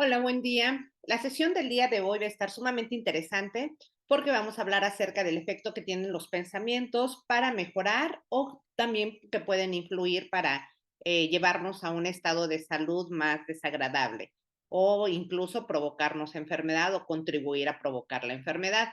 Hola, buen día. La sesión del día de hoy va a estar sumamente interesante porque vamos a hablar acerca del efecto que tienen los pensamientos para mejorar o también que pueden influir para llevarnos a un estado de salud más desagradable o incluso provocarnos enfermedad o contribuir a provocar la enfermedad.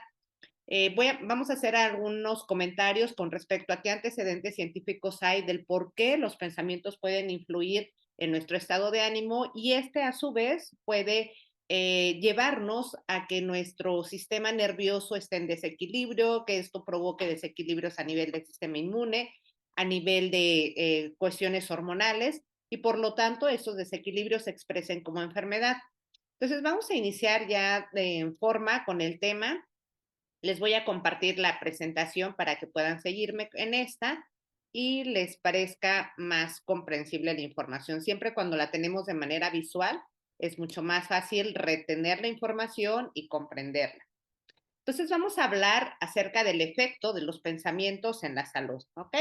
Vamos a hacer algunos comentarios con respecto a qué antecedentes científicos hay del por qué los pensamientos pueden influir en nuestro estado de ánimo y este a su vez puede llevarnos a que nuestro sistema nervioso esté en desequilibrio, que esto provoque desequilibrios a nivel del sistema inmune, a nivel de cuestiones hormonales y por lo tanto esos desequilibrios se expresen como enfermedad. Entonces vamos a iniciar ya en forma con el tema. Les voy a compartir la presentación para que puedan seguirme en esta y les parezca más comprensible la información. Siempre cuando la tenemos de manera visual, es mucho más fácil retener la información y comprenderla. Entonces vamos a hablar acerca del efecto de los pensamientos en la salud, ¿ok?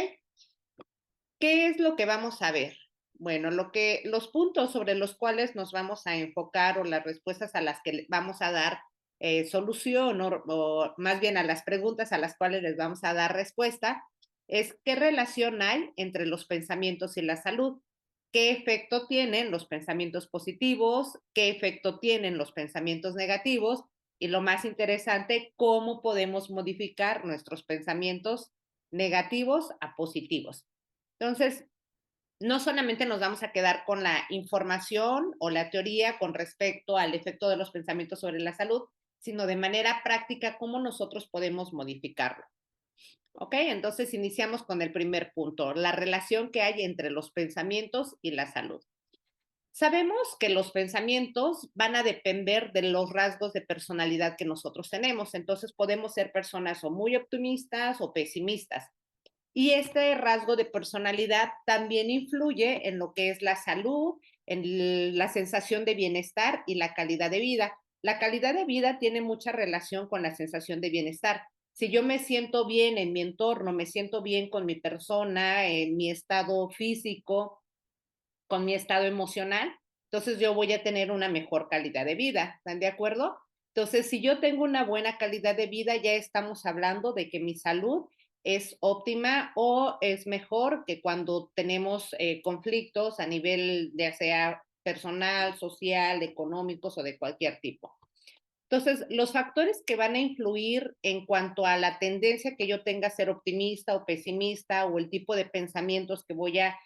¿Qué es lo que vamos a ver? Bueno, los puntos sobre los cuales nos vamos a enfocar o las respuestas a las que vamos a dar solución o más bien a las preguntas a las cuales les vamos a dar respuesta es qué relación hay entre los pensamientos y la salud, qué efecto tienen los pensamientos positivos, qué efecto tienen los pensamientos negativos y lo más interesante, cómo podemos modificar nuestros pensamientos negativos a positivos. Entonces, no solamente nos vamos a quedar con la información o la teoría con respecto al efecto de los pensamientos sobre la salud, sino de manera práctica cómo nosotros podemos modificarlo. ¿Ok? Entonces iniciamos con el primer punto, la relación que hay entre los pensamientos y la salud. Sabemos que los pensamientos van a depender de los rasgos de personalidad que nosotros tenemos, entonces podemos ser personas o muy optimistas o pesimistas. Y este rasgo de personalidad también influye en lo que es la salud, en la sensación de bienestar y la calidad de vida. La calidad de vida tiene mucha relación con la sensación de bienestar. Si yo me siento bien en mi entorno, me siento bien con mi persona, en mi estado físico, con mi estado emocional, entonces yo voy a tener una mejor calidad de vida. ¿Están de acuerdo? Entonces, si yo tengo una buena calidad de vida, ya estamos hablando de que mi salud es óptima o es mejor que cuando tenemos conflictos a nivel ya sea personal, social, económicos o de cualquier tipo. Entonces, los factores que van a influir en cuanto a la tendencia que yo tenga a ser optimista o pesimista o el tipo de pensamientos que voy a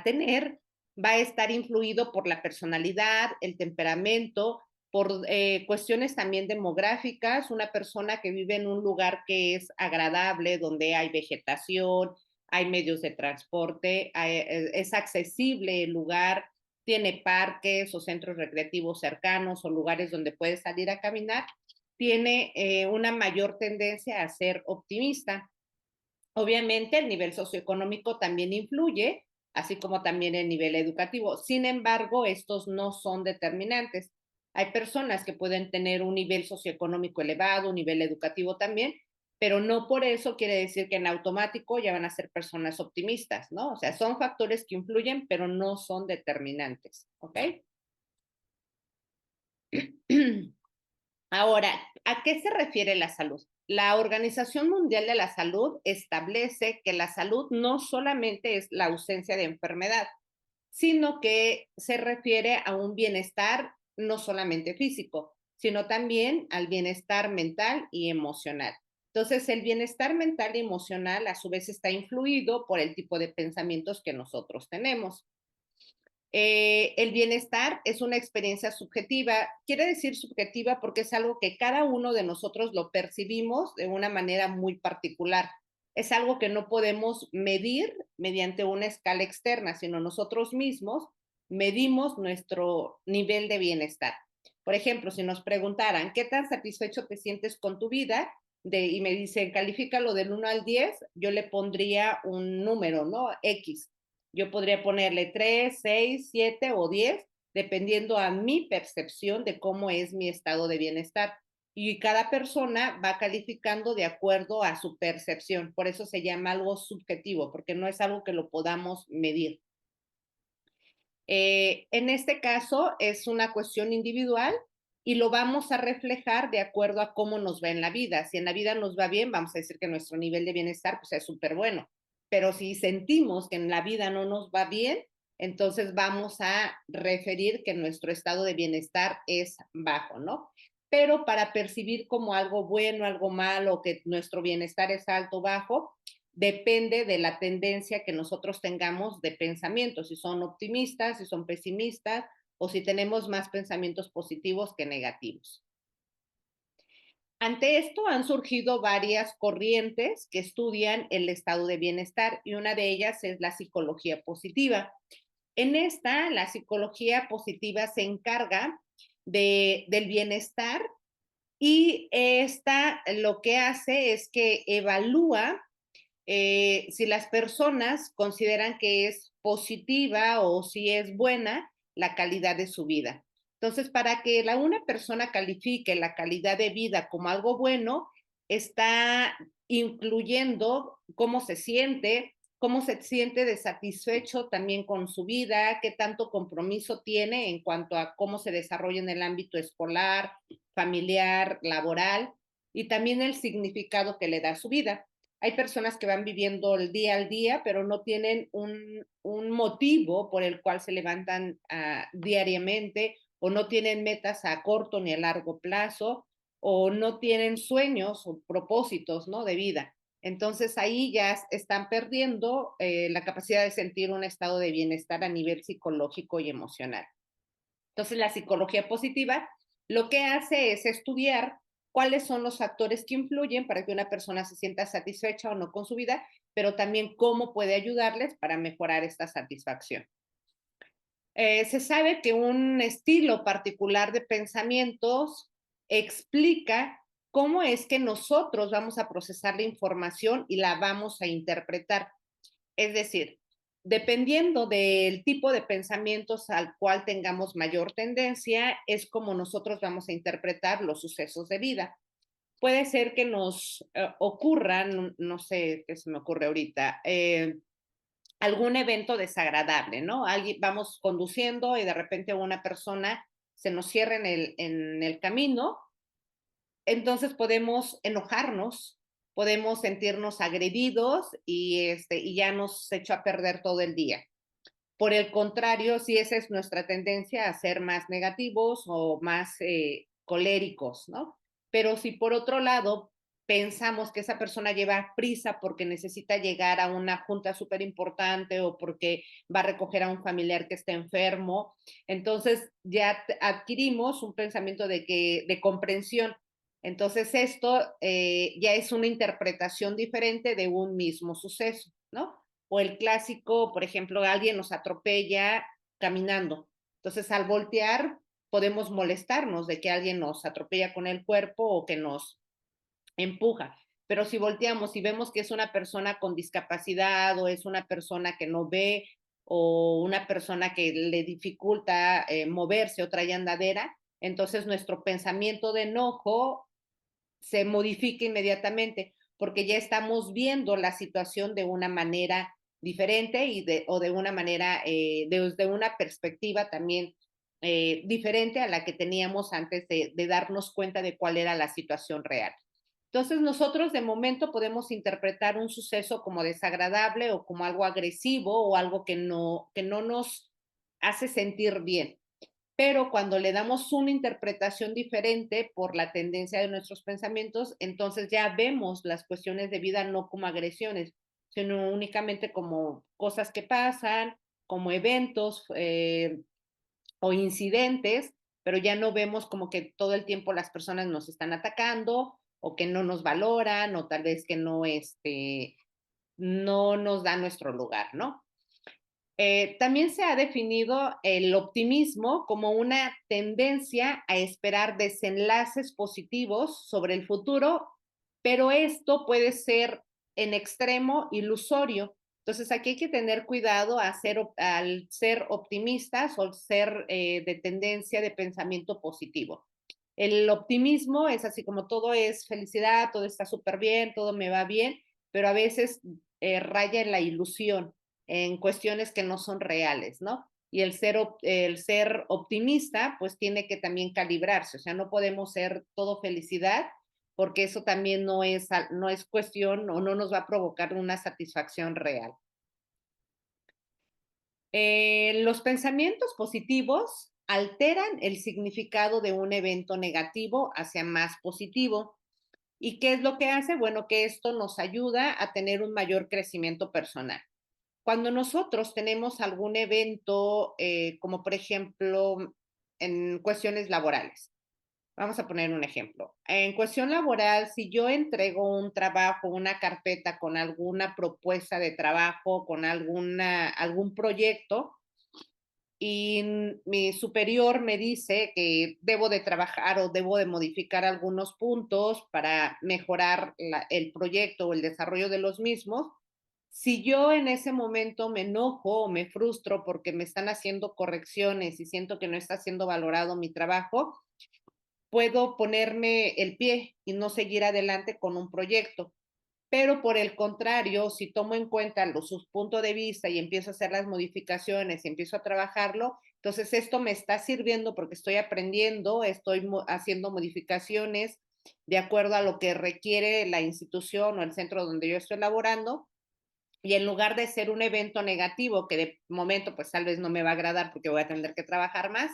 tener, va a estar influido por la personalidad, el temperamento, por cuestiones también demográficas. Una persona que vive en un lugar que es agradable, donde hay vegetación, hay medios de transporte, es accesible el lugar, tiene parques o centros recreativos cercanos o lugares donde puede salir a caminar, tiene una mayor tendencia a ser optimista. Obviamente el nivel socioeconómico también influye, así como también el nivel educativo. Sin embargo, estos no son determinantes. Hay personas que pueden tener un nivel socioeconómico elevado, un nivel educativo también, pero no por eso quiere decir que en automático ya van a ser personas optimistas, ¿no? O sea, son factores que influyen, pero no son determinantes, ¿ok? Ahora, ¿a qué se refiere la salud? La Organización Mundial de la Salud establece que la salud no solamente es la ausencia de enfermedad, sino que se refiere a un bienestar no solamente físico, sino también al bienestar mental y emocional. Entonces, el bienestar mental y emocional a su vez está influido por el tipo de pensamientos que nosotros tenemos. El bienestar es una experiencia subjetiva. Quiere decir subjetiva porque es algo que cada uno de nosotros lo percibimos de una manera muy particular. Es algo que no podemos medir mediante una escala externa, sino nosotros mismos medimos nuestro nivel de bienestar. Por ejemplo, si nos preguntaran, ¿qué tan satisfecho te sientes con tu vida? Y me dicen, califícalo del 1 al 10, yo le pondría un número, ¿no? X. Yo podría ponerle 3, 6, 7 o 10, dependiendo a mi percepción de cómo es mi estado de bienestar. Y cada persona va calificando de acuerdo a su percepción. Por eso se llama algo subjetivo, porque no es algo que lo podamos medir. En este caso es una cuestión individual y lo vamos a reflejar de acuerdo a cómo nos va en la vida. Si en la vida nos va bien, vamos a decir que nuestro nivel de bienestar pues, es súper bueno. Pero si sentimos que en la vida no nos va bien, entonces vamos a referir que nuestro estado de bienestar es bajo, ¿no? Pero para percibir como algo bueno, algo malo, que nuestro bienestar es alto o bajo, depende de la tendencia que nosotros tengamos de pensamiento, si son optimistas, si son pesimistas o si tenemos más pensamientos positivos que negativos. Ante esto han surgido varias corrientes que estudian el estado de bienestar y una de ellas es la psicología positiva. En esta, la psicología positiva se encarga del bienestar y esta lo que hace es que evalúa si las personas consideran que es positiva o si es buena la calidad de su vida. Entonces, para que una persona califique la calidad de vida como algo bueno, está incluyendo cómo se siente de satisfecho también con su vida, qué tanto compromiso tiene en cuanto a cómo se desarrolla en el ámbito escolar, familiar, laboral y también el significado que le da a su vida. Hay personas que van viviendo el día al día, pero no tienen un motivo por el cual se levantan diariamente o no tienen metas a corto ni a largo plazo o no tienen sueños o propósitos, ¿no? De vida. Entonces ahí ya están perdiendo la capacidad de sentir un estado de bienestar a nivel psicológico y emocional. Entonces la psicología positiva lo que hace es estudiar cuáles son los factores que influyen para que una persona se sienta satisfecha o no con su vida, pero también cómo puede ayudarles para mejorar esta satisfacción. Se sabe que un estilo particular de pensamientos explica cómo es que nosotros vamos a procesar la información y la vamos a interpretar. Es decir, dependiendo del tipo de pensamientos al cual tengamos mayor tendencia, es como nosotros vamos a interpretar los sucesos de vida. Puede ser que nos ocurran, no sé qué se me ocurre ahorita, algún evento desagradable, ¿no? Vamos conduciendo y de repente una persona se nos cierra en el camino, entonces podemos enojarnos, podemos sentirnos agredidos y ya nos echó a perder todo el día. Por el contrario, si esa es nuestra tendencia a ser más negativos o más coléricos, ¿no? Pero si por otro lado pensamos que esa persona lleva prisa porque necesita llegar a una junta súper importante o porque va a recoger a un familiar que está enfermo, entonces ya adquirimos un pensamiento de comprensión. Entonces esto ya es una interpretación diferente de un mismo suceso, ¿no? O el clásico, por ejemplo, alguien nos atropella caminando. Entonces, al voltear, podemos molestarnos de que alguien nos atropella con el cuerpo o que nos empuja. Pero si volteamos y vemos que es una persona con discapacidad o es una persona que no ve o una persona que le dificulta moverse o trae andadera, entonces nuestro pensamiento de enojo se modifica inmediatamente porque ya estamos viendo la situación de una manera diferente o de una manera, desde una perspectiva también diferente a la que teníamos antes de darnos cuenta de cuál era la situación real. Entonces nosotros de momento podemos interpretar un suceso como desagradable o como algo agresivo o algo que no nos hace sentir bien, pero cuando le damos una interpretación diferente por la tendencia de nuestros pensamientos, entonces ya vemos las cuestiones de vida no como agresiones, sino únicamente como cosas que pasan, como eventos o incidentes, pero ya no vemos como que todo el tiempo las personas nos están atacando o que no nos valoran o tal vez que no nos da nuestro lugar, ¿no? También se ha definido el optimismo como una tendencia a esperar desenlaces positivos sobre el futuro, pero esto puede ser en extremo ilusorio. Entonces aquí hay que tener cuidado al ser optimistas o ser de tendencia de pensamiento positivo. El optimismo es así como todo es felicidad, todo está súper bien, todo me va bien, pero a veces raya en la ilusión en cuestiones que no son reales, ¿no? Y el ser optimista, pues tiene que también calibrarse, o sea, no podemos ser todo felicidad, porque eso también no es cuestión o no nos va a provocar una satisfacción real. Los pensamientos positivos alteran el significado de un evento negativo hacia más positivo. ¿Y qué es lo que hace? Bueno, que esto nos ayuda a tener un mayor crecimiento personal. Cuando nosotros tenemos algún evento, como por ejemplo en cuestiones laborales, vamos a poner un ejemplo. En cuestión laboral, si yo entrego un trabajo, una carpeta con alguna propuesta de trabajo, con algún proyecto, y mi superior me dice que debo de trabajar o debo de modificar algunos puntos para mejorar el proyecto o el desarrollo de los mismos, si yo en ese momento me enojo o me frustro porque me están haciendo correcciones y siento que no está siendo valorado mi trabajo, puedo ponerme el pie y no seguir adelante con un proyecto. Pero por el contrario, si tomo en cuenta su punto de vista y empiezo a hacer las modificaciones y empiezo a trabajarlo, entonces esto me está sirviendo porque estoy aprendiendo, estoy haciendo modificaciones de acuerdo a lo que requiere la institución o el centro donde yo estoy laborando. Y en lugar de ser un evento negativo que de momento pues tal vez no me va a agradar porque voy a tener que trabajar más,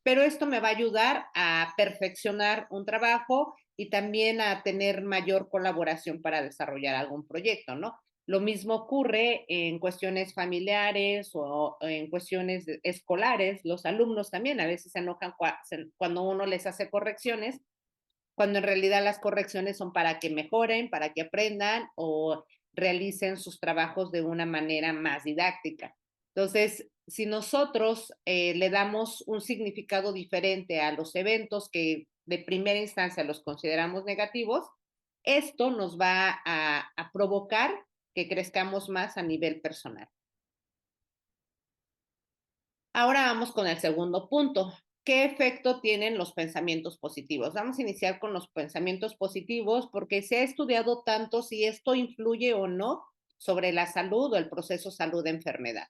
pero esto me va a ayudar a perfeccionar un trabajo y también a tener mayor colaboración para desarrollar algún proyecto, ¿no? Lo mismo ocurre en cuestiones familiares o en cuestiones escolares. Los alumnos también a veces se enojan cuando uno les hace correcciones, cuando en realidad las correcciones son para que mejoren, para que aprendan o realicen sus trabajos de una manera más didáctica. Entonces, si nosotros le damos un significado diferente a los eventos que de primera instancia los consideramos negativos, esto nos va a provocar que crezcamos más a nivel personal. Ahora vamos con el segundo punto. ¿Qué efecto tienen los pensamientos positivos? Vamos a iniciar con los pensamientos positivos porque se ha estudiado tanto si esto influye o no sobre la salud o el proceso salud-enfermedad.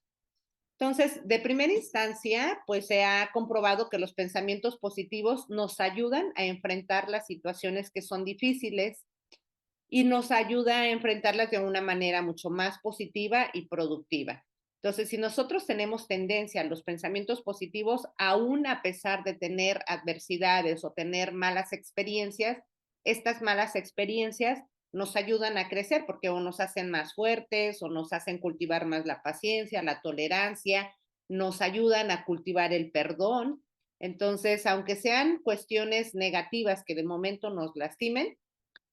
Entonces, de primera instancia, pues se ha comprobado que los pensamientos positivos nos ayudan a enfrentar las situaciones que son difíciles y nos ayuda a enfrentarlas de una manera mucho más positiva y productiva. Entonces, si nosotros tenemos tendencia a los pensamientos positivos, aún a pesar de tener adversidades o tener malas experiencias, estas malas experiencias nos ayudan a crecer porque o nos hacen más fuertes o nos hacen cultivar más la paciencia, la tolerancia, nos ayudan a cultivar el perdón. Entonces, aunque sean cuestiones negativas que de momento nos lastimen,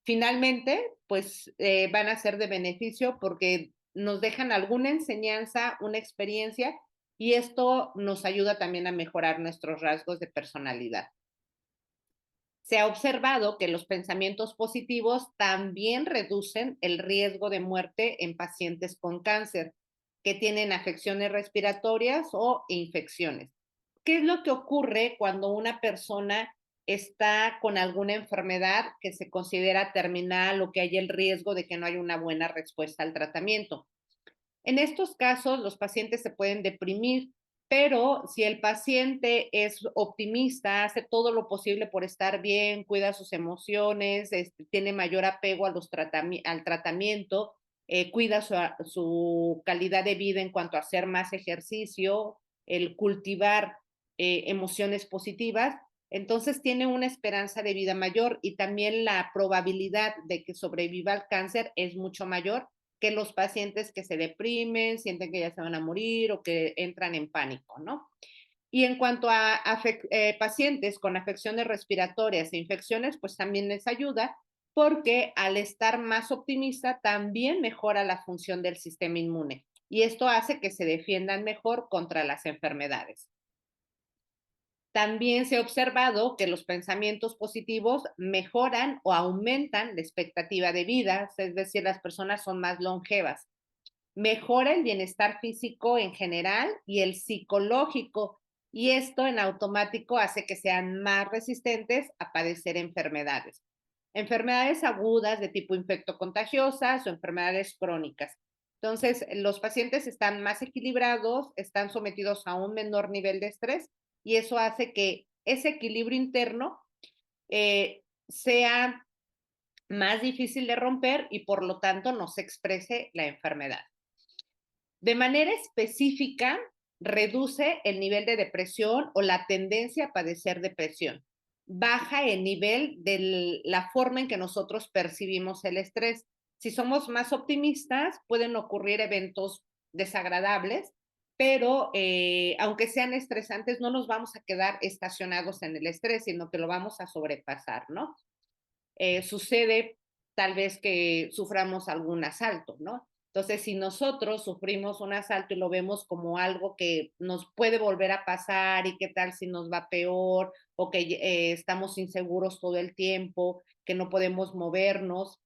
finalmente, pues van a ser de beneficio porque nos dejan alguna enseñanza, una experiencia, y esto nos ayuda también a mejorar nuestros rasgos de personalidad. Se ha observado que los pensamientos positivos también reducen el riesgo de muerte en pacientes con cáncer que tienen afecciones respiratorias o infecciones. ¿Qué es lo que ocurre cuando una persona está con alguna enfermedad que se considera terminal o que hay el riesgo de que no haya una buena respuesta al tratamiento? En estos casos, los pacientes se pueden deprimir, pero si el paciente es optimista, hace todo lo posible por estar bien, cuida sus emociones, tiene mayor apego al tratamiento, cuida su calidad de vida en cuanto a hacer más ejercicio, el cultivar emociones positivas, entonces tiene una esperanza de vida mayor y también la probabilidad de que sobreviva al cáncer es mucho mayor que los pacientes que se deprimen, sienten que ya se van a morir o que entran en pánico, ¿no? Y en cuanto a pacientes con afecciones respiratorias e infecciones, pues también les ayuda porque al estar más optimista también mejora la función del sistema inmune y esto hace que se defiendan mejor contra las enfermedades. También se ha observado que los pensamientos positivos mejoran o aumentan la expectativa de vida, es decir, las personas son más longevas. Mejora el bienestar físico en general y el psicológico, y esto en automático hace que sean más resistentes a padecer enfermedades agudas de tipo infectocontagiosas o enfermedades crónicas. Entonces, los pacientes están más equilibrados, están sometidos a un menor nivel de estrés y eso hace que ese equilibrio interno sea más difícil de romper y por lo tanto no se exprese la enfermedad. De manera específica, reduce el nivel de depresión o la tendencia a padecer depresión. Baja el nivel de la forma en que nosotros percibimos el estrés. Si somos más optimistas, pueden ocurrir eventos desagradables, pero aunque sean estresantes, no nos vamos a quedar estacionados en el estrés, sino que lo vamos a sobrepasar, ¿no? Sucede tal vez que suframos algún asalto, ¿no? Entonces, si nosotros sufrimos un asalto y lo vemos como algo que nos puede volver a pasar y qué tal si nos va peor o que estamos inseguros todo el tiempo, que no podemos movernos,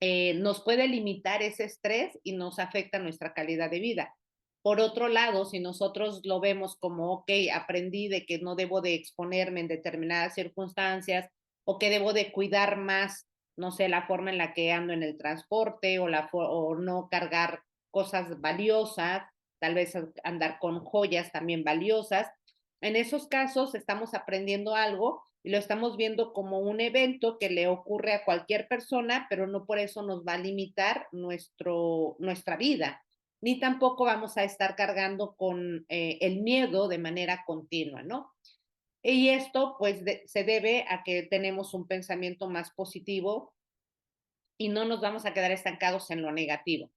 nos puede limitar ese estrés y nos afecta nuestra calidad de vida. Por otro lado, si nosotros lo vemos como, ok, aprendí de que no debo de exponerme en determinadas circunstancias o que debo de cuidar más, no sé, la forma en la que ando en el transporte o no cargar cosas valiosas, tal vez andar con joyas también valiosas. En esos casos estamos aprendiendo algo y lo estamos viendo como un evento que le ocurre a cualquier persona, pero no por eso nos va a limitar nuestra vida, ni tampoco vamos a estar cargando con el miedo de manera continua, ¿no? Y esto pues se debe a que tenemos un pensamiento más positivo y no nos vamos a quedar estancados en lo negativo.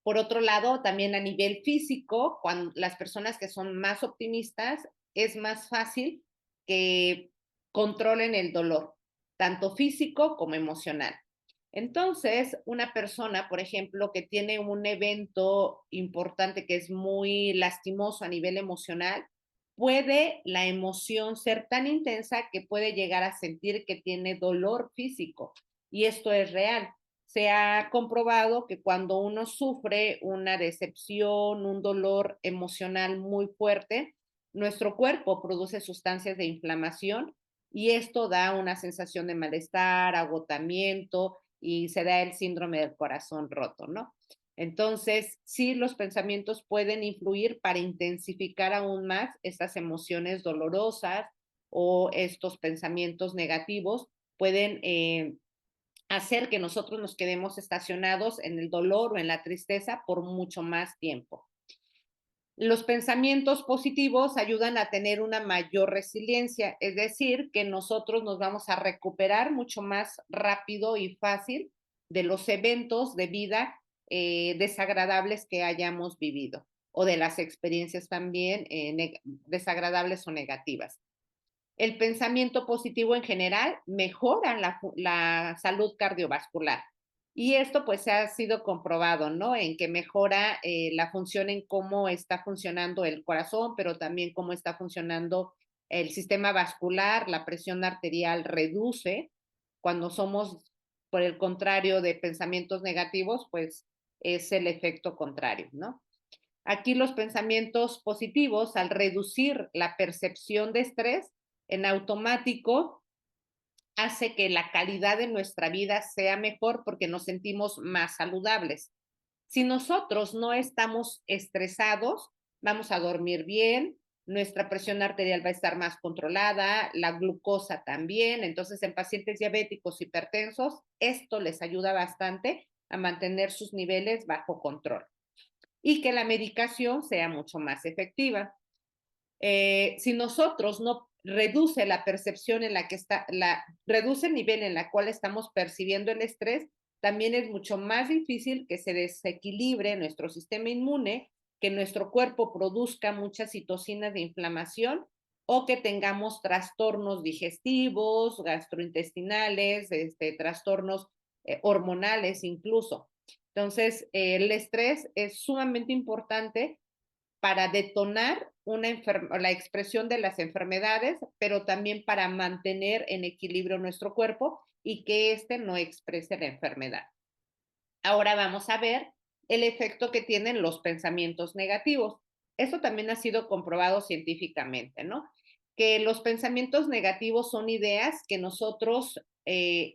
Por otro lado, también a nivel físico, cuando las personas que son más optimistas, es más fácil que controlen el dolor, tanto físico como emocional. Entonces, una persona, por ejemplo, que tiene un evento importante que es muy lastimoso a nivel emocional, puede la emoción ser tan intensa que puede llegar a sentir que tiene dolor físico. Y esto es real. Se ha comprobado que cuando uno sufre una decepción, un dolor emocional muy fuerte, nuestro cuerpo produce sustancias de inflamación y esto da una sensación de malestar, agotamiento y se da el síndrome del corazón roto, ¿no? Entonces, sí, los pensamientos pueden influir para intensificar aún más estas emociones dolorosas o estos pensamientos negativos pueden hacer que nosotros nos quedemos estacionados en el dolor o en la tristeza por mucho más tiempo. Los pensamientos positivos ayudan a tener una mayor resiliencia, es decir, que nosotros nos vamos a recuperar mucho más rápido y fácil de los eventos de vida desagradables que hayamos vivido o de las experiencias también desagradables o negativas. El pensamiento positivo en general mejora la salud cardiovascular. Y esto pues ha sido comprobado, ¿no? En que mejora la función en cómo está funcionando el corazón, pero también cómo está funcionando el sistema vascular, la presión arterial reduce. Cuando somos, por el contrario, de pensamientos negativos, pues es el efecto contrario, ¿no? Aquí los pensamientos positivos, al reducir la percepción de estrés, en automático hace que la calidad de nuestra vida sea mejor porque nos sentimos más saludables. Si nosotros no estamos estresados, vamos a dormir bien, nuestra presión arterial va a estar más controlada, la glucosa también. Entonces, en pacientes diabéticos hipertensos, esto les ayuda bastante a mantener sus niveles bajo control y que la medicación sea mucho más efectiva. Si nosotros no reduce la percepción en la que reduce el nivel en la cual estamos percibiendo el estrés, también es mucho más difícil que se desequilibre nuestro sistema inmune, que nuestro cuerpo produzca muchas citocinas de inflamación o que tengamos trastornos digestivos, gastrointestinales, trastornos hormonales incluso. Entonces, el estrés es sumamente importante para detonar la expresión de las enfermedades, pero también para mantener en equilibrio nuestro cuerpo y que éste no exprese la enfermedad. Ahora vamos a ver el efecto que tienen los pensamientos negativos. Eso también ha sido comprobado científicamente, ¿no? Que los pensamientos negativos son ideas que nosotros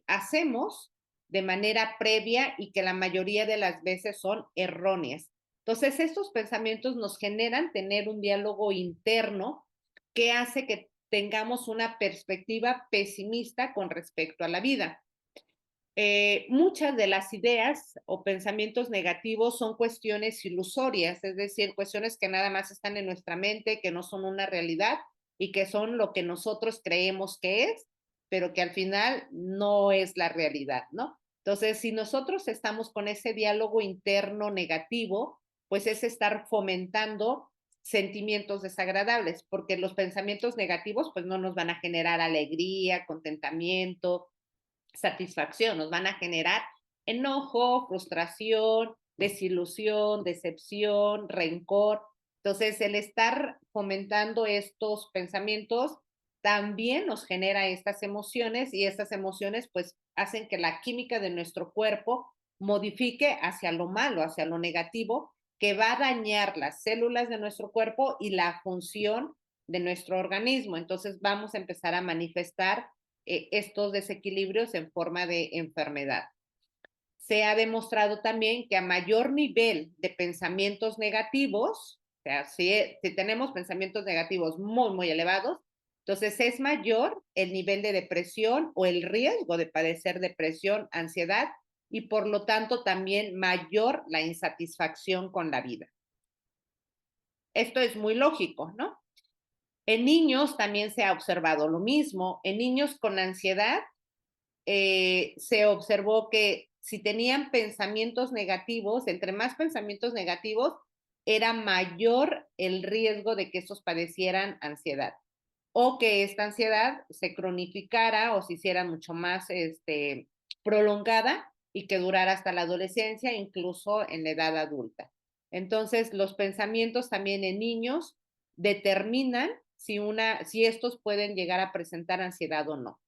hacemos de manera previa y que la mayoría de las veces son erróneas. Entonces, estos pensamientos nos generan tener un diálogo interno que hace que tengamos una perspectiva pesimista con respecto a la vida. Muchas de las ideas o pensamientos negativos son cuestiones ilusorias, es decir, cuestiones que nada más están en nuestra mente, que no son una realidad y que son lo que nosotros creemos que es, pero que al final no es la realidad, ¿no? Entonces, si nosotros estamos con ese diálogo interno negativo, pues es estar fomentando sentimientos desagradables, porque los pensamientos negativos pues no nos van a generar alegría, contentamiento, satisfacción, nos van a generar enojo, frustración, desilusión, decepción, rencor. Entonces, el estar fomentando estos pensamientos también nos genera estas emociones y estas emociones pues hacen que la química de nuestro cuerpo modifique hacia lo malo, hacia lo negativo, que va a dañar las células de nuestro cuerpo y la función de nuestro organismo. Entonces vamos a empezar a manifestar estos desequilibrios en forma de enfermedad. Se ha demostrado también que a mayor nivel de pensamientos negativos, o sea, si tenemos pensamientos negativos muy, muy elevados, entonces es mayor el nivel de depresión o el riesgo de padecer depresión, ansiedad y por lo tanto también mayor la insatisfacción con la vida. Esto es muy lógico, ¿no? En niños también se ha observado lo mismo. En niños con ansiedad se observó que si tenían pensamientos negativos, entre más pensamientos negativos, era mayor el riesgo de que estos padecieran ansiedad o que esta ansiedad se cronificara o se hiciera mucho más prolongada y que durara hasta la adolescencia, incluso en la edad adulta. Entonces, los pensamientos también en niños determinan si estos pueden llegar a presentar ansiedad o no.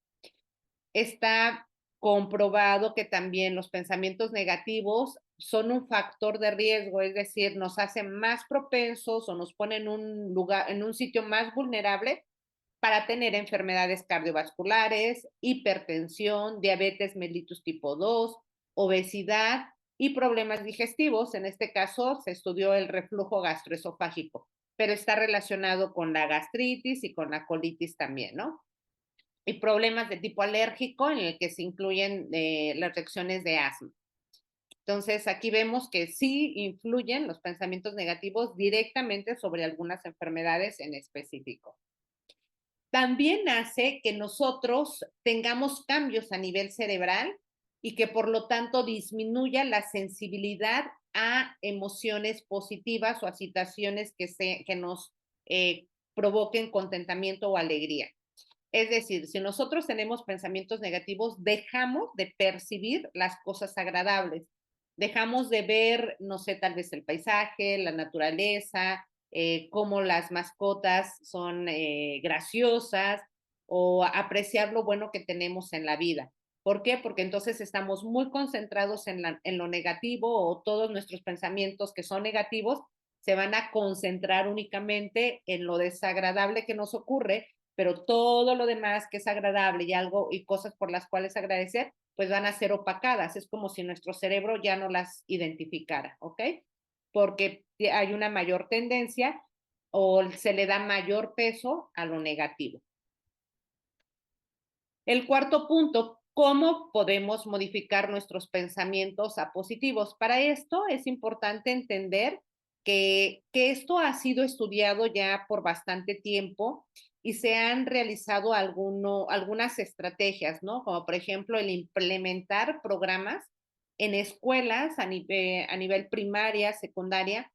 Está comprobado que también los pensamientos negativos son un factor de riesgo, es decir, nos hacen más propensos o nos ponen en un lugar, en un sitio más vulnerable para tener enfermedades cardiovasculares, hipertensión, diabetes mellitus tipo 2, obesidad y problemas digestivos. En este caso se estudió el reflujo gastroesofágico, pero está relacionado con la gastritis y con la colitis también, ¿no? Y problemas de tipo alérgico en el que se incluyen las reacciones de asma. Entonces, aquí vemos que sí influyen los pensamientos negativos directamente sobre algunas enfermedades en específico. También hace que nosotros tengamos cambios a nivel cerebral y que por lo tanto disminuya la sensibilidad a emociones positivas o a situaciones que nos provoquen contentamiento o alegría. Es decir, si nosotros tenemos pensamientos negativos, dejamos de percibir las cosas agradables, dejamos de ver, no sé, tal vez el paisaje, la naturaleza, cómo las mascotas son graciosas o apreciar lo bueno que tenemos en la vida. ¿Por qué? Porque entonces estamos muy concentrados en lo negativo o todos nuestros pensamientos que son negativos se van a concentrar únicamente en lo desagradable que nos ocurre, pero todo lo demás que es agradable y algo y cosas por las cuales agradecer, pues van a ser opacadas. Es como si nuestro cerebro ya no las identificara, ¿ok? Porque hay una mayor tendencia o se le da mayor peso a lo negativo. El cuarto punto, ¿cómo podemos modificar nuestros pensamientos a positivos? Para esto es importante entender que esto ha sido estudiado ya por bastante tiempo y se han realizado algunas estrategias, ¿no? Como por ejemplo el implementar programas en escuelas a nivel primaria, secundaria,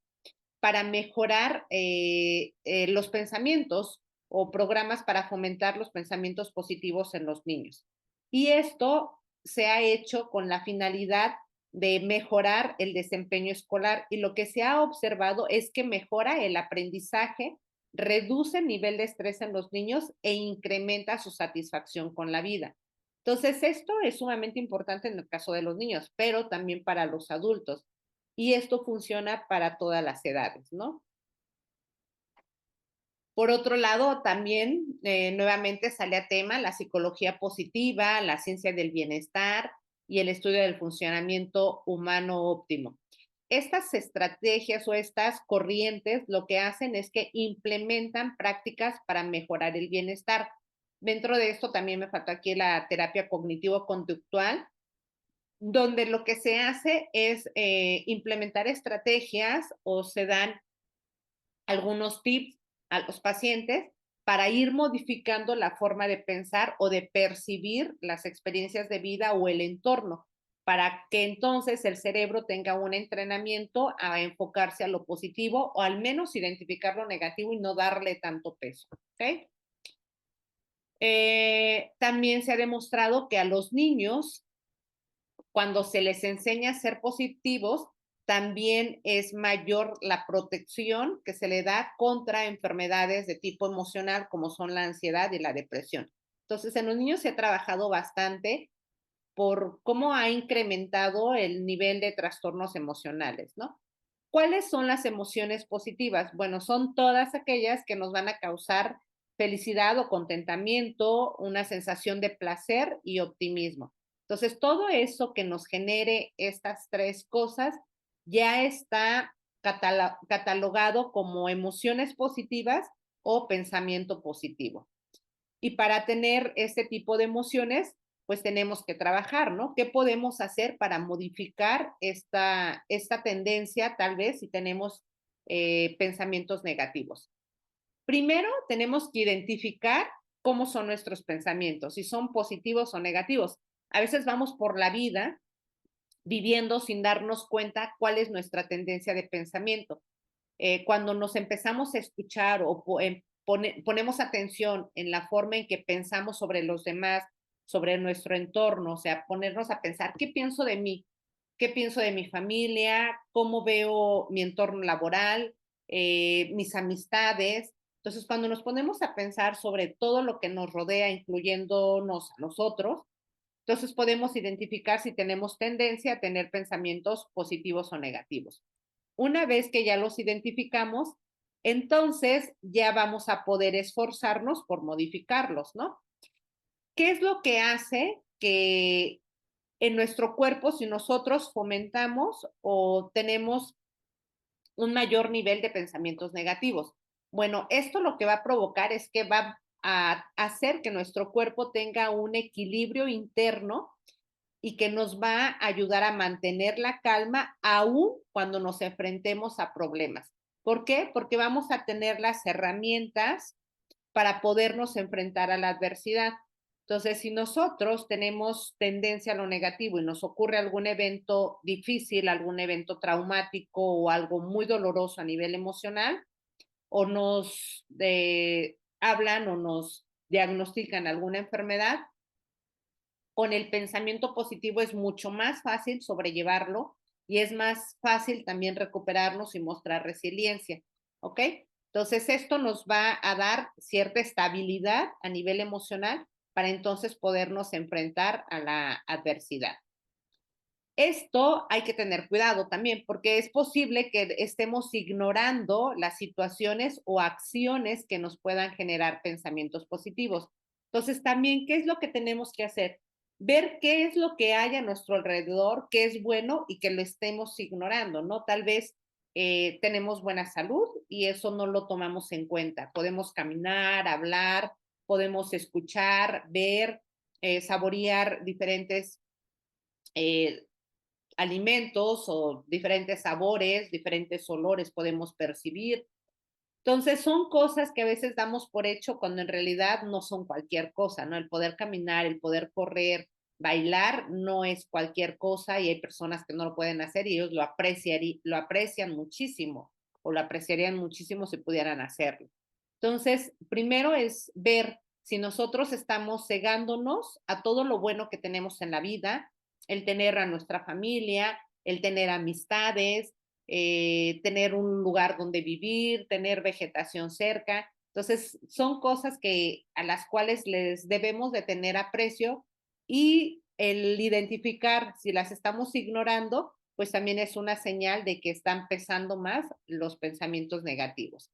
para mejorar los pensamientos o programas para fomentar los pensamientos positivos en los niños. Y esto se ha hecho con la finalidad de mejorar el desempeño escolar y lo que se ha observado es que mejora el aprendizaje, reduce el nivel de estrés en los niños e incrementa su satisfacción con la vida. Entonces, esto es sumamente importante en el caso de los niños, pero también para los adultos. Y esto funciona para todas las edades, ¿no? Por otro lado, también nuevamente sale a tema la psicología positiva, la ciencia del bienestar, y el estudio del funcionamiento humano óptimo. Estas estrategias o estas corrientes lo que hacen es que implementan prácticas para mejorar el bienestar. Dentro de esto también me faltó aquí la terapia cognitivo-conductual, donde lo que se hace es implementar estrategias o se dan algunos tips a los pacientes para ir modificando la forma de pensar o de percibir las experiencias de vida o el entorno, para que entonces el cerebro tenga un entrenamiento a enfocarse a lo positivo o al menos identificar lo negativo y no darle tanto peso. ¿Okay? También se ha demostrado que a los niños, cuando se les enseña a ser positivos, también es mayor la protección que se le da contra enfermedades de tipo emocional, como son la ansiedad y la depresión. Entonces, en los niños se ha trabajado bastante por cómo ha incrementado el nivel de trastornos emocionales, ¿no? ¿Cuáles son las emociones positivas? Bueno, son todas aquellas que nos van a causar felicidad o contentamiento, una sensación de placer y optimismo. Entonces, todo eso que nos genere estas tres cosas ya está catalogado como emociones positivas o pensamiento positivo. Y para tener este tipo de emociones, pues tenemos que trabajar, ¿no? ¿Qué podemos hacer para modificar esta tendencia, tal vez, si tenemos pensamientos negativos? Primero, tenemos que identificar cómo son nuestros pensamientos, si son positivos o negativos. A veces vamos por la vida viviendo sin darnos cuenta cuál es nuestra tendencia de pensamiento. Cuando nos empezamos a escuchar o ponemos atención en la forma en que pensamos sobre los demás, sobre nuestro entorno, o sea, ponernos a pensar, ¿qué pienso de mí? ¿Qué pienso de mi familia? ¿Cómo veo mi entorno laboral? Mis amistades. Entonces, cuando nos ponemos a pensar sobre todo lo que nos rodea, incluyéndonos a nosotros, entonces podemos identificar si tenemos tendencia a tener pensamientos positivos o negativos. Una vez que ya los identificamos, entonces ya vamos a poder esforzarnos por modificarlos, ¿no? ¿Qué es lo que hace que en nuestro cuerpo, si nosotros fomentamos o tenemos un mayor nivel de pensamientos negativos? Bueno, esto lo que va a provocar es que va a hacer que nuestro cuerpo tenga un equilibrio interno y que nos va a ayudar a mantener la calma aún cuando nos enfrentemos a problemas. ¿Por qué? Porque vamos a tener las herramientas para podernos enfrentar a la adversidad. Entonces, si nosotros tenemos tendencia a lo negativo y nos ocurre algún evento difícil, algún evento traumático o algo muy doloroso a nivel emocional, o nos hablan o nos diagnostican alguna enfermedad, con el pensamiento positivo es mucho más fácil sobrellevarlo y es más fácil también recuperarnos y mostrar resiliencia, ¿ok? Entonces, esto nos va a dar cierta estabilidad a nivel emocional para entonces podernos enfrentar a la adversidad. Esto hay que tener cuidado también, porque es posible que estemos ignorando las situaciones o acciones que nos puedan generar pensamientos positivos. Entonces, también, ¿qué es lo que tenemos que hacer? Ver qué es lo que hay a nuestro alrededor, qué es bueno y que lo estemos ignorando, ¿no? Tal vez tenemos buena salud y eso no lo tomamos en cuenta. Podemos caminar, hablar, podemos escuchar, ver, saborear diferentes eh, alimentos o diferentes sabores, diferentes olores podemos percibir. Entonces, son cosas que a veces damos por hecho cuando en realidad no son cualquier cosa, ¿no? El poder caminar, el poder correr, bailar no es cualquier cosa y hay personas que no lo pueden hacer y ellos lo aprecian muchísimo o lo apreciarían muchísimo si pudieran hacerlo. Entonces, primero es ver si nosotros estamos cegándonos a todo lo bueno que tenemos en la vida, el tener a nuestra familia, el tener amistades, tener un lugar donde vivir, tener vegetación cerca. Entonces, son cosas que a las cuales les debemos de tener aprecio y el identificar si las estamos ignorando, pues también es una señal de que están pesando más los pensamientos negativos.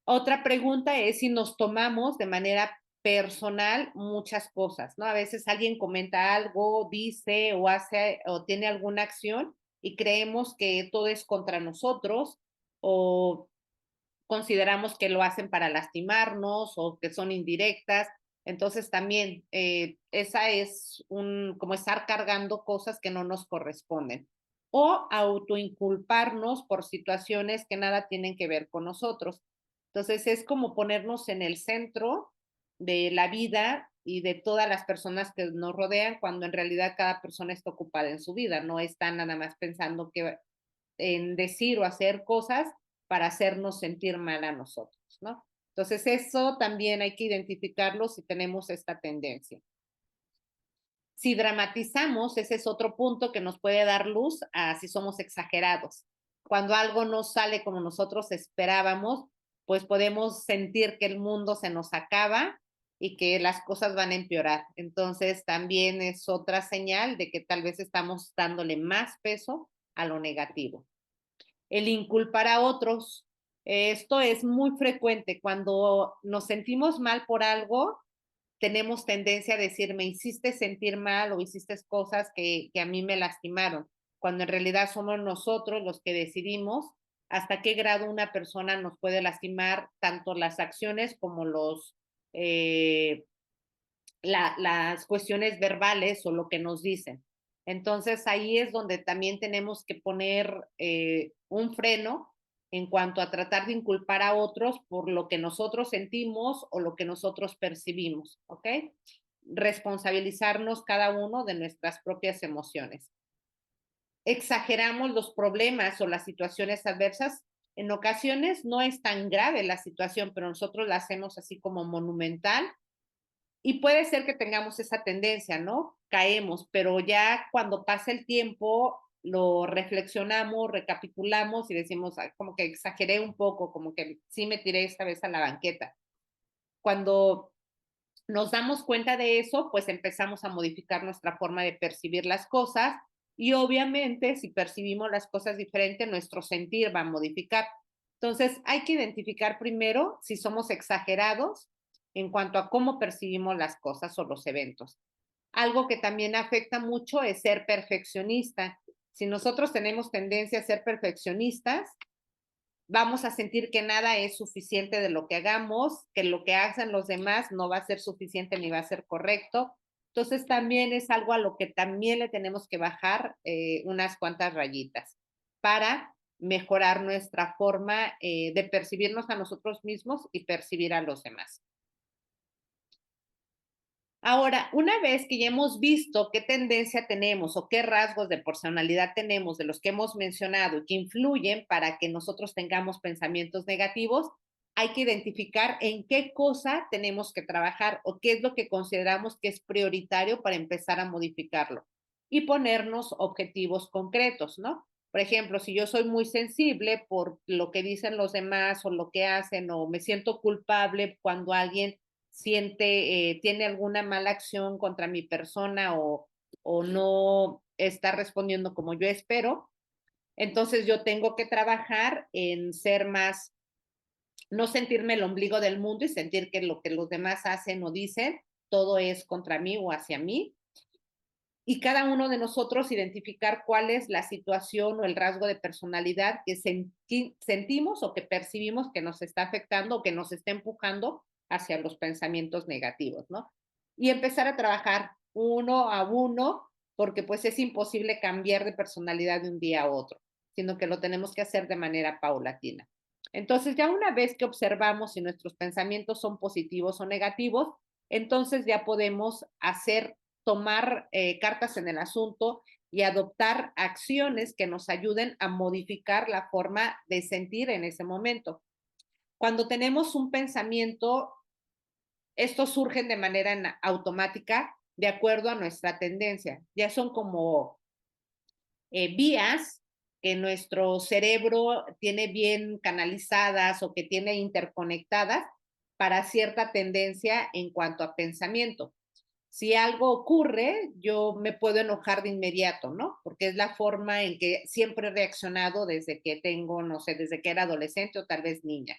Otra pregunta es si nos tomamos de manera personal muchas cosas, ¿no? A veces alguien comenta algo, dice o hace o tiene alguna acción y creemos que todo es contra nosotros o consideramos que lo hacen para lastimarnos o que son indirectas. Entonces también esa es como estar cargando cosas que no nos corresponden. O autoinculparnos por situaciones que nada tienen que ver con nosotros. Entonces es como ponernos en el centro de la vida y de todas las personas que nos rodean cuando en realidad cada persona está ocupada en su vida, no está nada más pensando que en decir o hacer cosas para hacernos sentir mal a nosotros, ¿no? Entonces, eso también hay que identificarlo si tenemos esta tendencia. Si dramatizamos, ese es otro punto que nos puede dar luz a si somos exagerados. Cuando algo no sale como nosotros esperábamos, pues podemos sentir que el mundo se nos acaba y que las cosas van a empeorar. Entonces, también es otra señal de que tal vez estamos dándole más peso a lo negativo. El inculpar a otros. Esto es muy frecuente. Cuando nos sentimos mal por algo, tenemos tendencia a decir, me hiciste sentir mal o hiciste cosas que a mí me lastimaron, cuando en realidad somos nosotros los que decidimos hasta qué grado una persona nos puede lastimar, tanto las acciones como eh, las cuestiones verbales o lo que nos dicen. Entonces ahí es donde también tenemos que poner un freno en cuanto a tratar de inculpar a otros por lo que nosotros sentimos o lo que nosotros percibimos, ¿ok? Responsabilizarnos cada uno de nuestras propias emociones. Exageramos los problemas o las situaciones adversas. En ocasiones no es tan grave la situación, pero nosotros la hacemos así como monumental y puede ser que tengamos esa tendencia, ¿no? Caemos, pero ya cuando pasa el tiempo lo reflexionamos, recapitulamos y decimos, "Ay, como que exageré un poco, como que sí me tiré esta vez a la banqueta". Cuando nos damos cuenta de eso, pues empezamos a modificar nuestra forma de percibir las cosas y obviamente si percibimos las cosas diferente, nuestro sentir va a modificar. Entonces, hay que identificar primero si somos exagerados en cuanto a cómo percibimos las cosas o los eventos. Algo que también afecta mucho es ser perfeccionista. Si nosotros tenemos tendencia a ser perfeccionistas, vamos a sentir que nada es suficiente de lo que hagamos, que lo que hacen los demás no va a ser suficiente ni va a ser correcto. Entonces también es algo a lo que también le tenemos que bajar unas cuantas rayitas para mejorar nuestra forma de percibirnos a nosotros mismos y percibir a los demás. Ahora, una vez que ya hemos visto qué tendencia tenemos o qué rasgos de personalidad tenemos de los que hemos mencionado y que influyen para que nosotros tengamos pensamientos negativos, hay que identificar en qué cosa tenemos que trabajar o qué es lo que consideramos que es prioritario para empezar a modificarlo y ponernos objetivos concretos, ¿no? Por ejemplo, si yo soy muy sensible por lo que dicen los demás o lo que hacen o me siento culpable cuando alguien tiene alguna mala acción contra mi persona o no está respondiendo como yo espero, entonces yo tengo que trabajar en ser más, no sentirme el ombligo del mundo y sentir que lo que los demás hacen o dicen, todo es contra mí o hacia mí. Y cada uno de nosotros identificar cuál es la situación o el rasgo de personalidad que sentimos o que percibimos que nos está afectando o que nos está empujando hacia los pensamientos negativos, ¿no? Y empezar a trabajar uno a uno, porque pues es imposible cambiar de personalidad de un día a otro, sino que lo tenemos que hacer de manera paulatina. Entonces, ya una vez que observamos si nuestros pensamientos son positivos o negativos, entonces ya podemos tomar cartas en el asunto y adoptar acciones que nos ayuden a modificar la forma de sentir en ese momento. Cuando tenemos un pensamiento, estos surgen de manera automática de acuerdo a nuestra tendencia. Ya son como vías que nuestro cerebro tiene bien canalizadas o que tiene interconectadas para cierta tendencia en cuanto a pensamiento. Si algo ocurre, yo me puedo enojar de inmediato, ¿no? Porque es la forma en que siempre he reaccionado desde que tengo, no sé, desde que era adolescente o tal vez niña.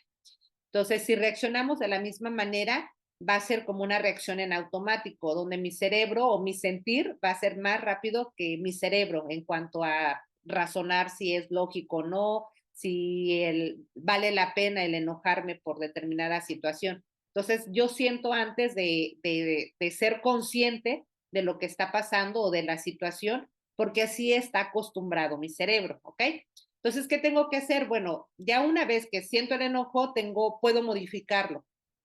Entonces, si reaccionamos de la misma manera, va a ser como una reacción en automático, donde mi cerebro o mi sentir va a ser más rápido que mi cerebro en cuanto a razonar si es lógico o no, si vale la pena el enojarme por determinada situación. Entonces, yo siento antes de ser consciente de lo que está pasando o de la situación, porque así está acostumbrado mi cerebro, ¿ok? Entonces, ¿qué tengo que hacer? Bueno, ya una vez que siento el enojo, puedo modificarlo.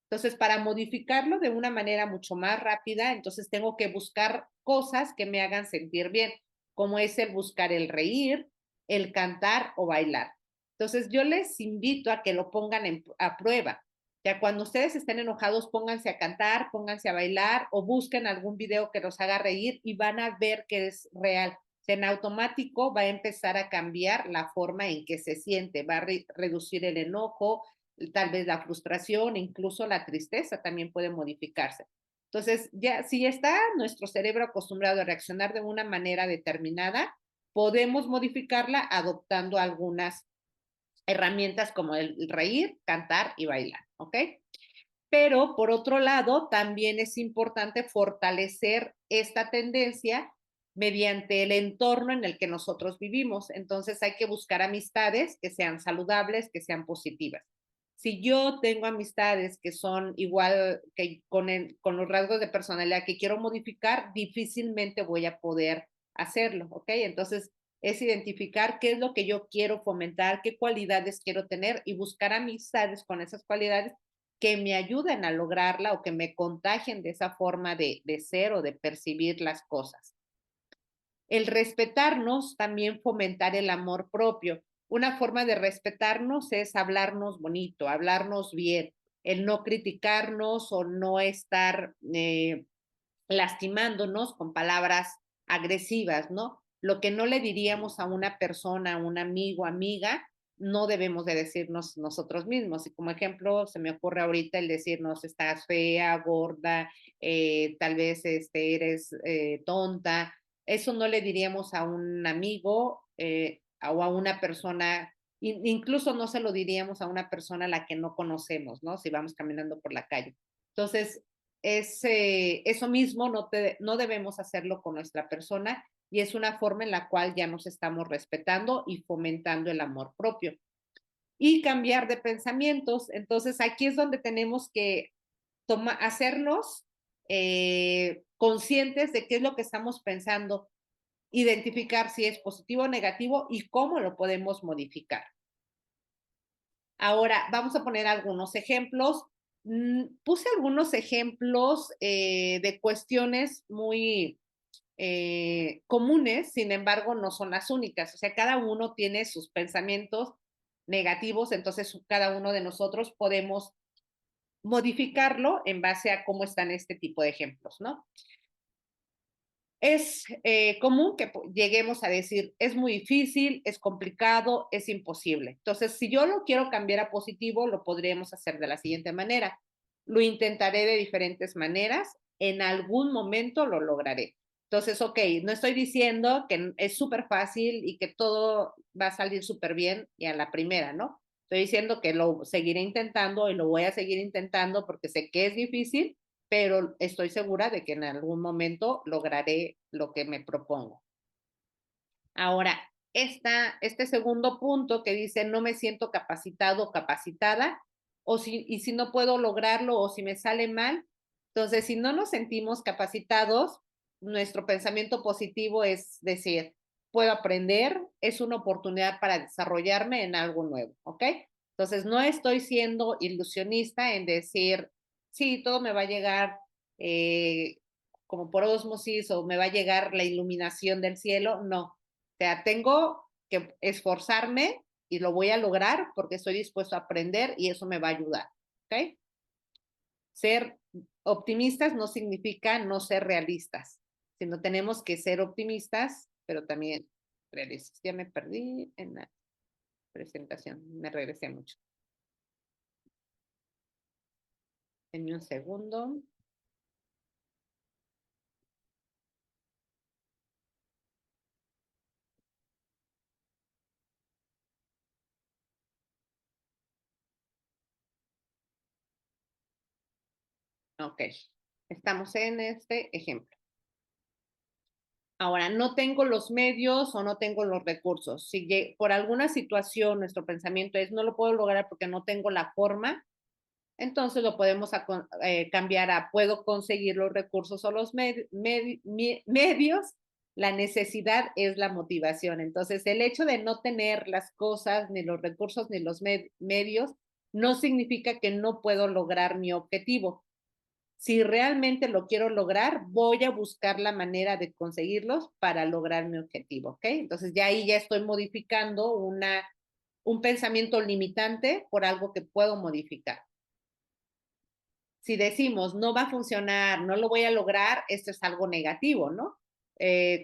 Entonces, para modificarlo de una manera mucho más rápida, entonces tengo que buscar cosas que me hagan sentir bien, como es el buscar el reír, el cantar o bailar. Entonces, yo les invito a que lo pongan a prueba. Ya cuando ustedes estén enojados, pónganse a cantar, pónganse a bailar o busquen algún video que los haga reír y van a ver que es real. En automático va a empezar a cambiar la forma en que se siente, va a reducir el enojo, tal vez la frustración, incluso la tristeza también puede modificarse. Entonces, ya si está nuestro cerebro acostumbrado a reaccionar de una manera determinada, podemos modificarla adoptando algunas herramientas como el reír, cantar y bailar, ¿ok? Pero por otro lado, también es importante fortalecer esta tendencia mediante el entorno en el que nosotros vivimos. Entonces hay que buscar amistades que sean saludables, que sean positivas. Si yo tengo amistades que son igual que con los rasgos de personalidad que quiero modificar, difícilmente voy a poder hacerlo, ¿ok? Entonces es identificar qué es lo que yo quiero fomentar, qué cualidades quiero tener y buscar amistades con esas cualidades que me ayuden a lograrla o que me contagien de esa forma de ser o de percibir las cosas. El respetarnos, también fomentar el amor propio. Una forma de respetarnos es hablarnos bonito, hablarnos bien, el no criticarnos o no estar lastimándonos con palabras agresivas, ¿no? Lo que no le diríamos a una persona, a un amigo, amiga, no debemos de decirnos nosotros mismos. Y como ejemplo, se me ocurre ahorita el decirnos, estás fea, gorda, tal vez eres tonta. Eso no le diríamos a un amigo o a una persona, incluso no se lo diríamos a una persona a la que no conocemos, ¿no? Si vamos caminando por la calle. Entonces, eso mismo no debemos hacerlo con nuestra persona y es una forma en la cual ya nos estamos respetando y fomentando el amor propio. Y cambiar de pensamientos. Entonces, aquí es donde tenemos que hacernos conscientes de qué es lo que estamos pensando, identificar si es positivo o negativo y cómo lo podemos modificar. Ahora, vamos a poner algunos ejemplos. Puse algunos ejemplos de cuestiones muy comunes, sin embargo, no son las únicas. O sea, cada uno tiene sus pensamientos negativos, entonces cada uno de nosotros podemos modificarlo en base a cómo están este tipo de ejemplos, ¿no? Es común que lleguemos a decir, es muy difícil, es complicado, es imposible. Entonces, si yo lo quiero cambiar a positivo, lo podríamos hacer de la siguiente manera. Lo intentaré de diferentes maneras, en algún momento lo lograré. Entonces, ok, no estoy diciendo que es súper fácil y que todo va a salir súper bien y a la primera, ¿no? Estoy diciendo que lo seguiré intentando y lo voy a seguir intentando porque sé que es difícil, pero estoy segura de que en algún momento lograré lo que me propongo. Ahora, este segundo punto que dice no me siento capacitado o capacitada, y si no puedo lograrlo o si me sale mal, entonces si no nos sentimos capacitados, nuestro pensamiento positivo es decir, puedo aprender, es una oportunidad para desarrollarme en algo nuevo, ¿ok? Entonces no estoy siendo ilusionista en decir, sí, todo me va a llegar eh, como por ósmosis o me va a llegar la iluminación del cielo, no, sea, tengo que esforzarme y lo voy a lograr porque estoy dispuesto a aprender y eso me va a ayudar. ¿Ok? Ser optimistas no significa no ser realistas, sino tenemos que ser optimistas, pero también realistas. Ya me perdí en la presentación, me regresé mucho. En un segundo. Ok, estamos en este ejemplo. Ahora, no tengo los medios o no tengo los recursos. Si por alguna situación nuestro pensamiento es no lo puedo lograr porque no tengo la forma, entonces lo podemos cambiar a puedo conseguir los recursos o los medios. La necesidad es la motivación. Entonces, el hecho de no tener las cosas, ni los recursos, ni los medios, no significa que no puedo lograr mi objetivo. Si realmente lo quiero lograr, voy a buscar la manera de conseguirlos para lograr mi objetivo, ¿ok? Entonces ya ahí ya estoy modificando un pensamiento limitante por algo que puedo modificar. Si decimos no va a funcionar, no lo voy a lograr, esto es algo negativo, ¿no?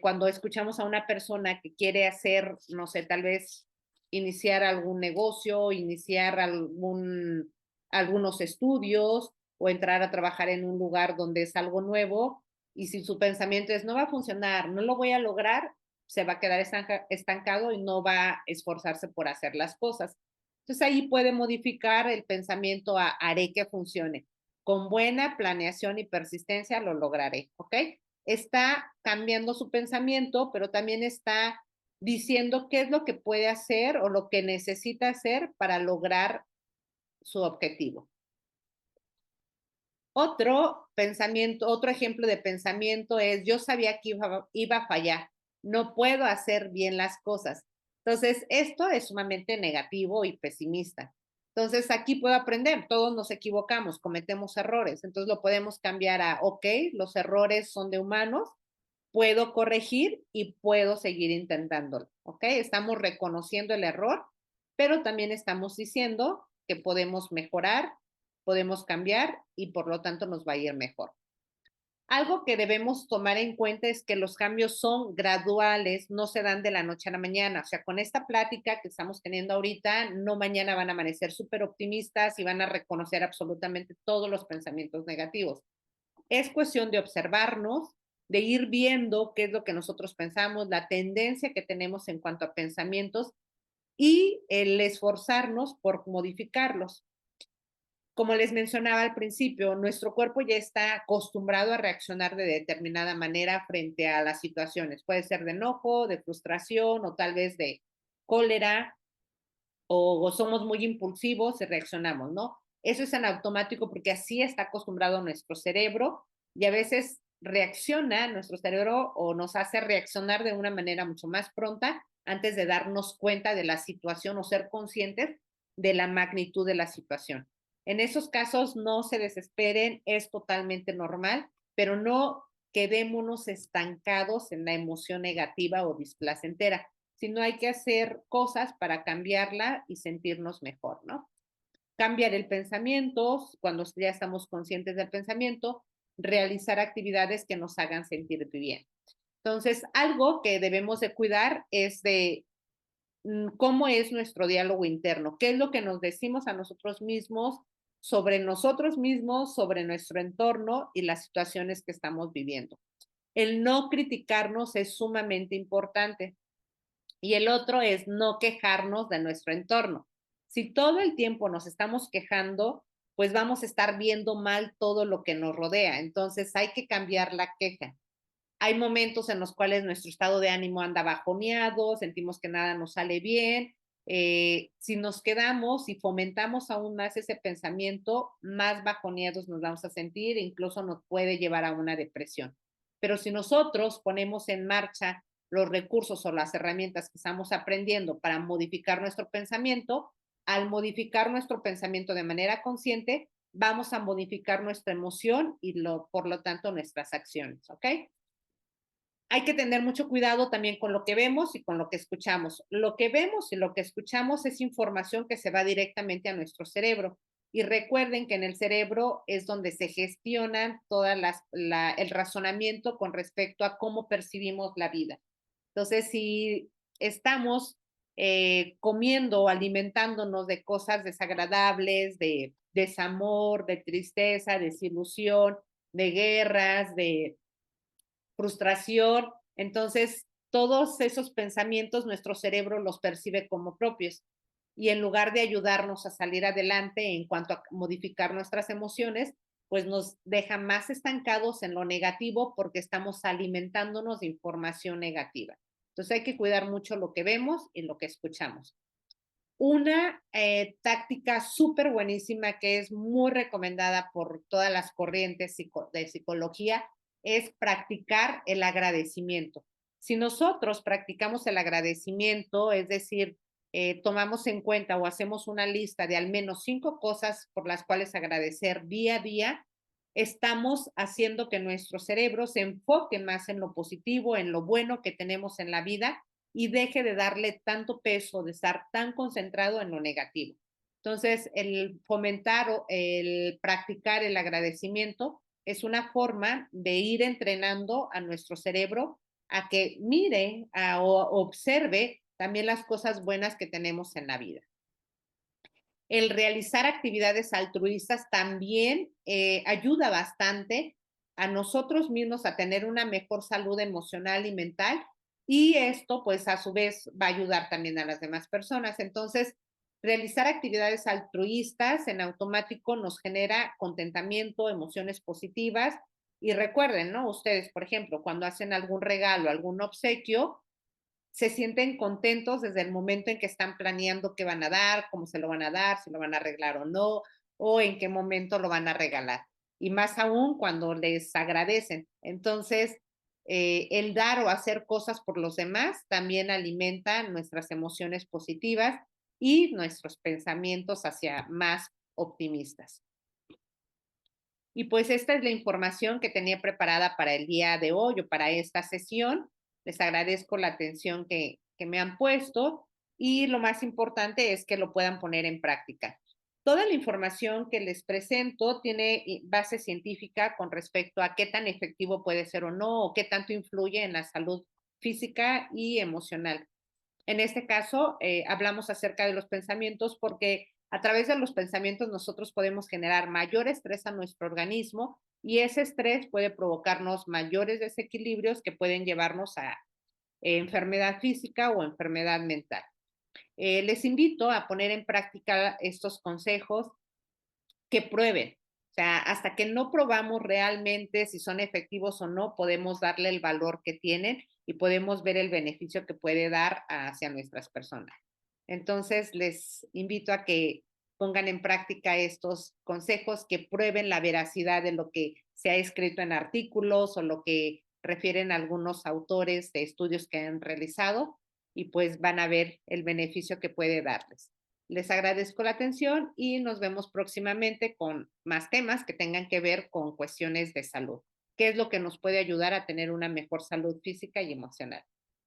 Cuando escuchamos a una persona que quiere hacer, no sé, tal vez iniciar algún negocio, iniciar algunos estudios o entrar a trabajar en un lugar donde es algo nuevo y si su pensamiento es no va a funcionar, no lo voy a lograr, se va a quedar estancado y no va a esforzarse por hacer las cosas. Entonces ahí puede modificar el pensamiento a haré que funcione. Con buena planeación y persistencia lo lograré, ¿ok? Está cambiando su pensamiento, pero también está diciendo qué es lo que puede hacer o lo que necesita hacer para lograr su objetivo. Otro pensamiento, otro ejemplo de pensamiento es, yo sabía que iba a fallar, no puedo hacer bien las cosas. Entonces, esto es sumamente negativo y pesimista. Entonces, aquí puedo aprender, todos nos equivocamos, cometemos errores, entonces lo podemos cambiar a, ok, los errores son de humanos, puedo corregir y puedo seguir intentándolo, ¿ok? Estamos reconociendo el error, pero también estamos diciendo que podemos mejorar, podemos cambiar y por lo tanto nos va a ir mejor. Algo que debemos tomar en cuenta es que los cambios son graduales, no se dan de la noche a la mañana. O sea, con esta plática que estamos teniendo ahorita, no mañana van a amanecer súper optimistas y van a reconocer absolutamente todos los pensamientos negativos. Es cuestión de observarnos, de ir viendo qué es lo que nosotros pensamos, la tendencia que tenemos en cuanto a pensamientos y el esforzarnos por modificarlos. Como les mencionaba al principio, nuestro cuerpo ya está acostumbrado a reaccionar de determinada manera frente a las situaciones. Puede ser de enojo, de frustración o tal vez de cólera o somos muy impulsivos y reaccionamos, ¿no? Eso es en automático porque así está acostumbrado nuestro cerebro y a veces reacciona nuestro cerebro o nos hace reaccionar de una manera mucho más pronta antes de darnos cuenta de la situación o ser conscientes de la magnitud de la situación. En esos casos no se desesperen, es totalmente normal, pero no quedémonos estancados en la emoción negativa o displacentera, sino hay que hacer cosas para cambiarla y sentirnos mejor, ¿no? Cambiar el pensamiento, cuando ya estamos conscientes del pensamiento, realizar actividades que nos hagan sentir bien. Entonces, algo que debemos de cuidar es de cómo es nuestro diálogo interno, qué es lo que nos decimos a nosotros mismos, sobre nuestro entorno y las situaciones que estamos viviendo. El no criticarnos es sumamente importante. Y el otro es no quejarnos de nuestro entorno. Si todo el tiempo nos estamos quejando, pues vamos a estar viendo mal todo lo que nos rodea. Entonces hay que cambiar la queja. Hay momentos en los cuales nuestro estado de ánimo anda bajoneado, sentimos que nada nos sale bien. Si nos quedamos y fomentamos aún más ese pensamiento, más bajoneados nos vamos a sentir e incluso nos puede llevar a una depresión. Pero si nosotros ponemos en marcha los recursos o las herramientas que estamos aprendiendo para modificar nuestro pensamiento, al modificar nuestro pensamiento de manera consciente, vamos a modificar nuestra emoción y por lo tanto nuestras acciones, ¿ok? Hay que tener mucho cuidado también con lo que vemos y con lo que escuchamos. Lo que vemos y lo que escuchamos es información que se va directamente a nuestro cerebro. Y recuerden que en el cerebro es donde se gestionan el razonamiento con respecto a cómo percibimos la vida. Entonces, si estamos comiendo o alimentándonos de cosas desagradables, de desamor, de tristeza, desilusión, de guerras, de frustración. Entonces, todos esos pensamientos nuestro cerebro los percibe como propios y en lugar de ayudarnos a salir adelante en cuanto a modificar nuestras emociones, pues nos deja más estancados en lo negativo porque estamos alimentándonos de información negativa. Entonces hay que cuidar mucho lo que vemos y lo que escuchamos. Una táctica súper buenísima que es muy recomendada por todas las corrientes de psicología es practicar el agradecimiento. Si nosotros practicamos el agradecimiento, es decir, tomamos en cuenta o hacemos una lista de al menos 5 cosas por las cuales agradecer día a día, estamos haciendo que nuestro cerebro se enfoque más en lo positivo, en lo bueno que tenemos en la vida y deje de darle tanto peso, de estar tan concentrado en lo negativo. Entonces, el fomentar o el practicar el agradecimiento es una forma de ir entrenando a nuestro cerebro a que mire o observe también las cosas buenas que tenemos en la vida. El realizar actividades altruistas también ayuda bastante a nosotros mismos a tener una mejor salud emocional y mental, y esto pues a su vez va a ayudar también a las demás personas. Entonces, realizar actividades altruistas en automático nos genera contentamiento, emociones positivas, y recuerden, ¿no? Ustedes, por ejemplo, cuando hacen algún regalo, algún obsequio, se sienten contentos desde el momento en que están planeando qué van a dar, cómo se lo van a dar, si lo van a arreglar o no, o en qué momento lo van a regalar. Y más aún cuando les agradecen. Entonces, el dar o hacer cosas por los demás también alimenta nuestras emociones positivas y nuestros pensamientos hacia más optimistas. Y pues esta es la información que tenía preparada para el día de hoy o para esta sesión. Les agradezco la atención que me han puesto y lo más importante es que lo puedan poner en práctica. Toda la información que les presento tiene base científica con respecto a qué tan efectivo puede ser o no, o qué tanto influye en la salud física y emocional. En este caso, hablamos acerca de los pensamientos porque a través de los pensamientos nosotros podemos generar mayor estrés a nuestro organismo y ese estrés puede provocarnos mayores desequilibrios que pueden llevarnos a enfermedad física o enfermedad mental. Les invito a poner en práctica estos consejos, que prueben. O sea, hasta que no probamos realmente si son efectivos o no, podemos darle el valor que tienen y podemos ver el beneficio que puede dar hacia nuestras personas. Entonces, les invito a que pongan en práctica estos consejos, que prueben la veracidad de lo que se ha escrito en artículos o lo que refieren algunos autores de estudios que han realizado y pues van a ver el beneficio que puede darles. Les agradezco la atención y nos vemos próximamente con más temas que tengan que ver con cuestiones de salud. ¿Qué es lo que nos puede ayudar a tener una mejor salud física y emocional?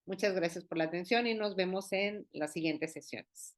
Muchas gracias por la atención y nos vemos en las siguientes sesiones.